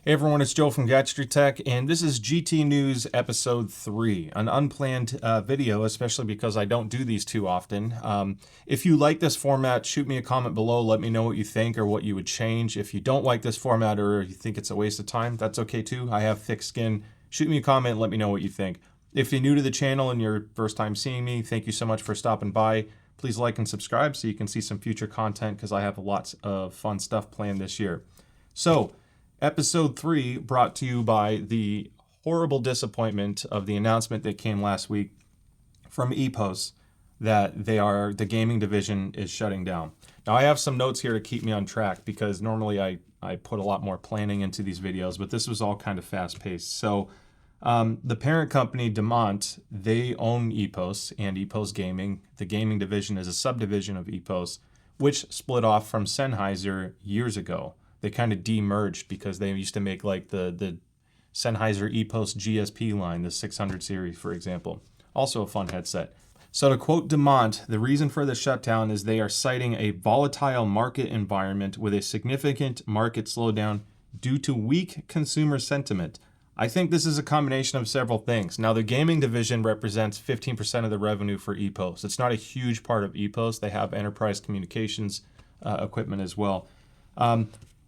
Hey everyone, it's Joe from GadgetryTech, and this is GT News Episode 3, an unplanned video, especially because I don't do these too often. If you like this format, shoot me a comment below, let me know what you think or what you would change. If you don't like this format or you think it's a waste of time, that's okay too. I have thick skin. Shoot me a comment and let me know what you think. If you're new to the channel and your first time seeing me, thank you so much for stopping by. Please like and subscribe so you can see some future content because I have lots of fun stuff planned this year. So, Episode 3 brought to you by the horrible disappointment of the announcement that came last week from EPOS that the gaming division is shutting down. Now I have some notes here to keep me on track because normally I put a lot more planning into these videos, but this was all kind of fast paced. So the parent company, Demont, they own EPOS and EPOS Gaming. The gaming division is a subdivision of EPOS, which split off from Sennheiser years ago. They kind of de-merged because they used to make like the Sennheiser EPOS GSP line, the 600 series, for example. Also a fun headset. So to quote Demont, the reason for the shutdown is they are citing a volatile market environment with a significant market slowdown due to weak consumer sentiment. I think this is a combination of several things. Now, the gaming division represents 15% of the revenue for EPOS. It's not a huge part of EPOS. They have enterprise communications equipment as well.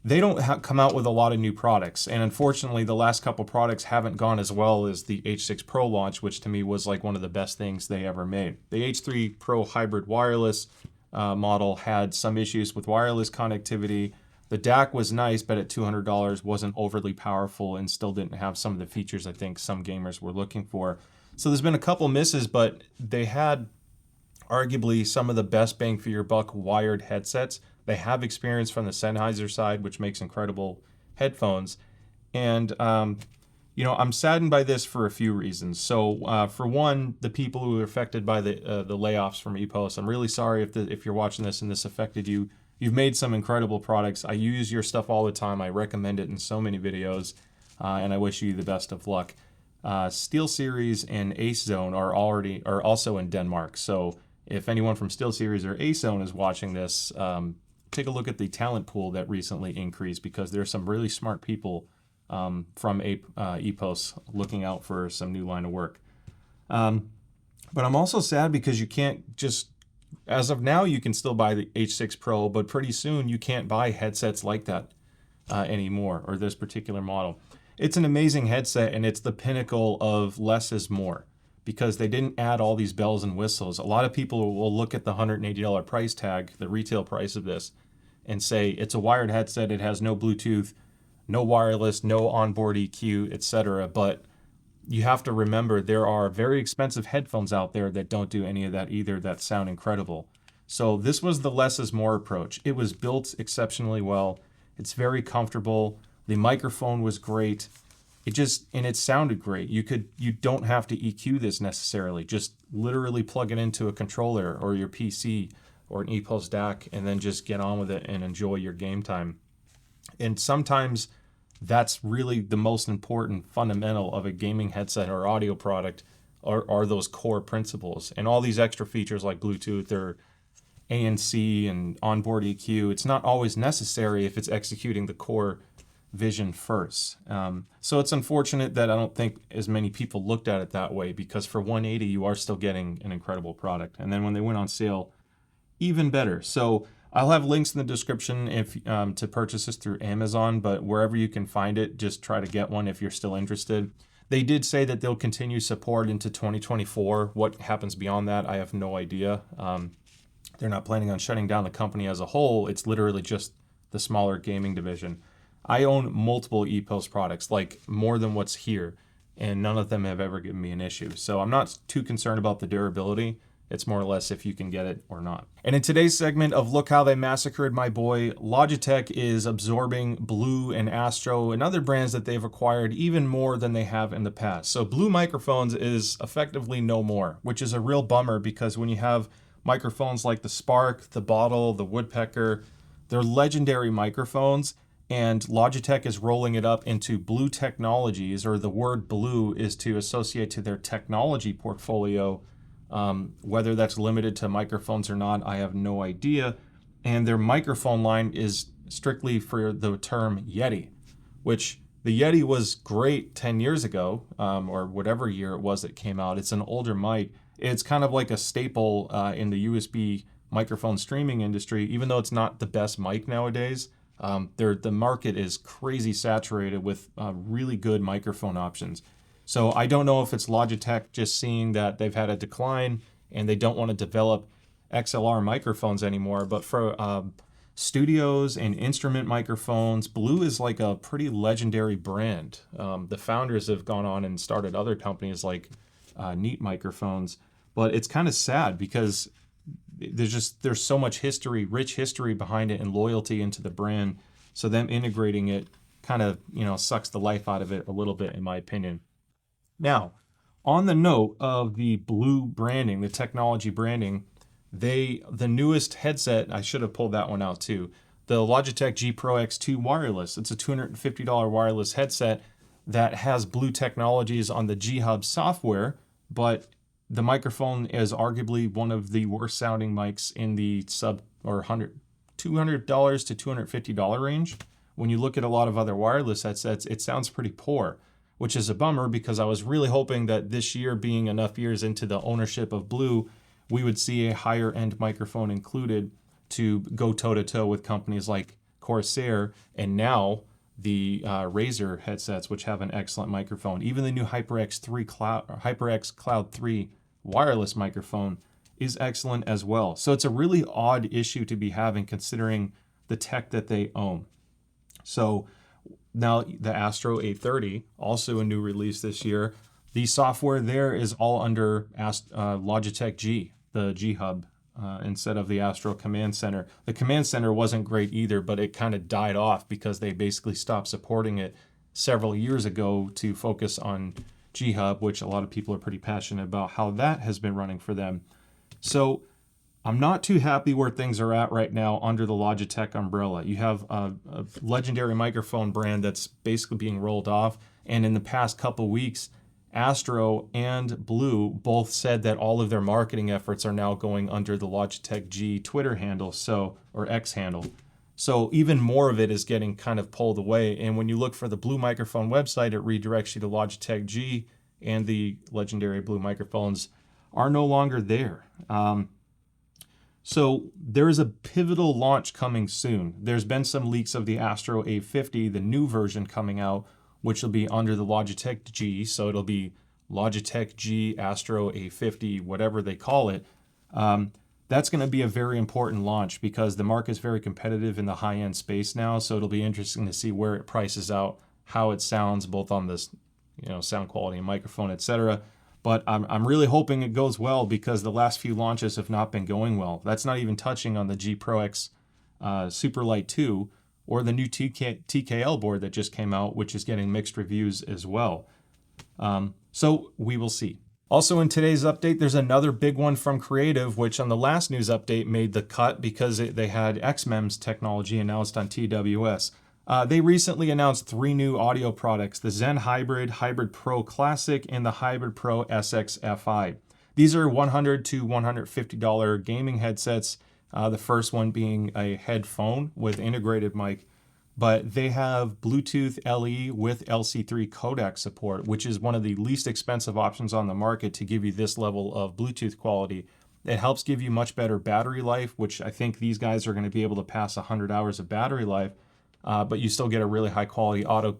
They don't come out with a lot of new products, and unfortunately the last couple products haven't gone as well as the H6 Pro launch, which to me was like one of the best things they ever made. The H3 Pro hybrid wireless model had some issues with wireless connectivity. The DAC was nice, but at $200 wasn't overly powerful and still didn't have some of the features I think some gamers were looking for. So there's been a couple misses, but they had arguably some of the best bang for your buck wired headsets. They have experience from the Sennheiser side, which makes incredible headphones. And, I'm saddened by this for a few reasons. So, for one, the people who were affected by the layoffs from EPOS, I'm really sorry if you're watching this and this affected you. You've made some incredible products. I use your stuff all the time. I recommend it in so many videos, and I wish you the best of luck. SteelSeries and AceZone are also in Denmark. So, if anyone from SteelSeries or AceZone is watching this, take a look at the talent pool that recently increased because there's some really smart people from EPOS looking out for some new line of work. But I'm also sad because you can't just, as of now, you can still buy the H6 Pro, but pretty soon you can't buy headsets like that anymore, or this particular model. It's an amazing headset, and it's the pinnacle of less is more because they didn't add all these bells and whistles. A lot of people will look at the $180 price tag, the retail price of this, and say it's a wired headset, it has no Bluetooth, no wireless, no onboard EQ, etc. But you have to remember there are very expensive headphones out there that don't do any of that either that sound incredible. So this was the less is more approach. It was built exceptionally well. It's very comfortable. The microphone was great. It sounded great. You don't have to EQ this necessarily. Just literally plug it into a controller or your PC or an EPOS DAC and then just get on with it and enjoy your game time. And sometimes that's really the most important fundamental of a gaming headset or audio product are those core principles. And all these extra features like Bluetooth or ANC and onboard EQ, it's not always necessary if it's executing the core vision first. So it's unfortunate that I don't think as many people looked at it that way because for $180 you are still getting an incredible product. And then when they went on sale, even better. So I'll have links in the description if to purchase this through Amazon, but wherever you can find it, just try to get one if you're still interested. They did say that they'll continue support into 2024. What happens beyond that, I have no idea. They're not planning on shutting down the company as a whole. It's literally just the smaller gaming division. I own multiple EPOS products, like more than what's here, and none of them have ever given me an issue. So I'm not too concerned about the durability. It's more or less if you can get it or not. And in today's segment of Look How They Massacred My Boy, Logitech is absorbing Blue and Astro and other brands that they've acquired even more than they have in the past. So Blue Microphones is effectively no more, which is a real bummer because when you have microphones like the Spark, the Bottle, the Woodpecker, they're legendary microphones, and Logitech is rolling it up into Blue Technologies, or the word Blue is to associate to their technology portfolio. Whether that's limited to microphones or not, I have no idea. And their microphone line is strictly for the term Yeti, which The Yeti was great 10 years ago, or whatever year it was that came out. It's an older mic. It's kind of like a staple in the USB microphone streaming industry, even though it's not the best mic nowadays. The market is crazy saturated with really good microphone options. So I don't know if it's Logitech just seeing that they've had a decline and they don't want to develop XLR microphones anymore. But for studios and instrument microphones, Blue is like a pretty legendary brand. The founders have gone on and started other companies like Neat Microphones. But it's kind of sad because there's so much history, rich history behind it, and loyalty into the brand. So them integrating it kind of, sucks the life out of it a little bit, in my opinion. Now, on the note of the Blue branding, the technology branding, the newest headset, I should have pulled that one out too, the Logitech G Pro X2 wireless. It's a $250 wireless headset that has Blue technologies on the G Hub software, but the microphone is arguably one of the worst sounding mics in the $200 to $250 range. When you look at a lot of other wireless headsets, it sounds pretty poor, which is a bummer because I was really hoping that this year, being enough years into the ownership of Blue, we would see a higher end microphone included to go toe to toe with companies like Corsair and now the Razer headsets, which have an excellent microphone. Even the new HyperX Cloud 3 wireless microphone is excellent as well. So it's a really odd issue to be having considering the tech that they own. So now the Astro A30, also a new release this year, the software there is all under Logitech G, the G Hub, instead of the Astro Command Center. The Command Center wasn't great either, but it kind of died off because they basically stopped supporting it several years ago to focus on G Hub, which a lot of people are pretty passionate about how that has been running for them. So I'm not too happy where things are at right now under the Logitech umbrella. You have a legendary microphone brand that's basically being rolled off. And in the past couple weeks, Astro and Blue both said that all of their marketing efforts are now going under the Logitech G Twitter handle, or X handle. So even more of it is getting kind of pulled away. And when you look for the Blue microphone website, it redirects you to Logitech G, and the legendary Blue microphones are no longer there. So there is a pivotal launch coming soon. There's been some leaks of the Astro A50, the new version coming out, which will be under the Logitech G. So it'll be Logitech G, Astro A50, whatever they call it. That's going to be a very important launch because the market is very competitive in the high-end space now. So it'll be interesting to see where it prices out, how it sounds, both on this, sound quality and microphone, etc. But I'm really hoping it goes well because the last few launches have not been going well. That's not even touching on the G Pro X Superlight 2 or the new TKL board that just came out, which is getting mixed reviews as well. So we will see. Also in today's update, there's another big one from Creative, which on the last news update made the cut because they had XMEMS technology announced on TWS. They recently announced 3 new audio products, the Zen Hybrid, Hybrid Pro Classic, and the Hybrid Pro SX Fi. These are $100 to $150 gaming headsets, the first one being a headphone with integrated mic, but they have Bluetooth LE with LC3 codec support, which is one of the least expensive options on the market to give you this level of Bluetooth quality. It helps give you much better battery life, which I think these guys are going to be able to pass 100 hours of battery life. But you still get a really high quality audio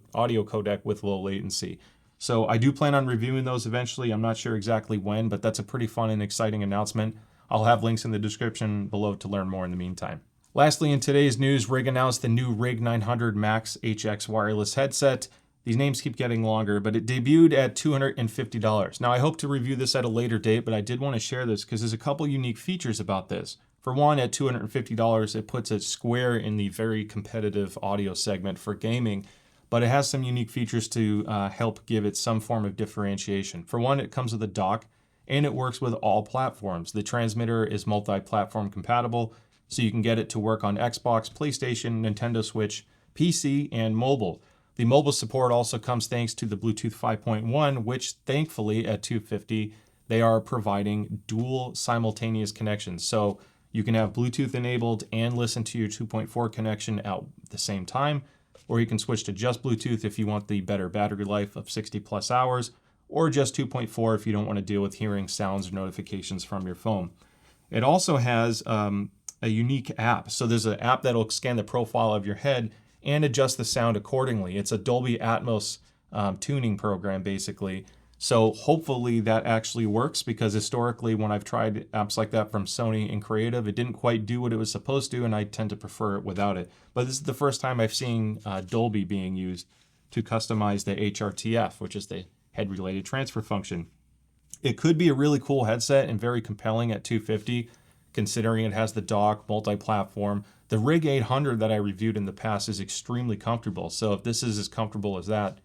codec with low latency. So I do plan on reviewing those eventually. I'm not sure exactly when, but that's a pretty fun and exciting announcement. I'll have links in the description below to learn more in the meantime. Lastly, in today's news, Rig announced the new Rig 900 Max HX wireless headset. These names keep getting longer, but it debuted at $250. Now, I hope to review this at a later date, but I did want to share this because there's a couple unique features about this. For one, at $250, it puts it square in the very competitive audio segment for gaming, but it has some unique features to help give it some form of differentiation. For one, it comes with a dock, and it works with all platforms. The transmitter is multi-platform compatible, so you can get it to work on Xbox, PlayStation, Nintendo Switch, PC, and mobile. The mobile support also comes thanks to the Bluetooth 5.1, which thankfully at $250, they are providing dual simultaneous connections. So you can have Bluetooth enabled and listen to your 2.4 connection at the same time. or you can switch to just Bluetooth if you want the better battery life of 60 plus hours, or just 2.4 if you don't want to deal with hearing sounds or notifications from your phone. It also has a unique app. So there's an app that'll scan the profile of your head and adjust the sound accordingly. It's a Dolby Atmos tuning program, basically. So hopefully that actually works, because historically when I've tried apps like that from Sony and Creative, it didn't quite do what it was supposed to, and I tend to prefer it without it. But this is the first time I've seen Dolby being used to customize the HRTF, which is the head-related transfer function. It could be a really cool headset and very compelling at $250, considering it has the dock, multi-platform. The Rig 800 that I reviewed in the past is extremely comfortable. So if this is as comfortable as that,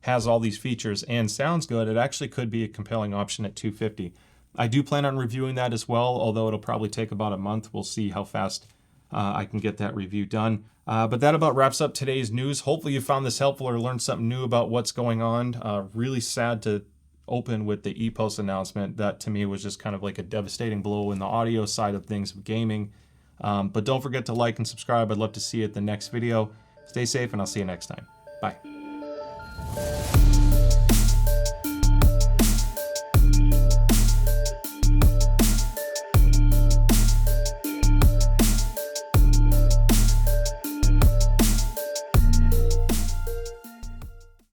has all these features, and sounds good, it actually could be a compelling option at $250. I do plan on reviewing that as well, although it'll probably take about a month. We'll see how fast I can get that review done. But that about wraps up today's news. Hopefully you found this helpful or learned something new about what's going on. Really sad to open with the EPOS announcement. That to me was just kind of like a devastating blow in the audio side of things of gaming. But don't forget to like and subscribe. I'd love to see you at the next video. Stay safe, and I'll see you next time. Bye.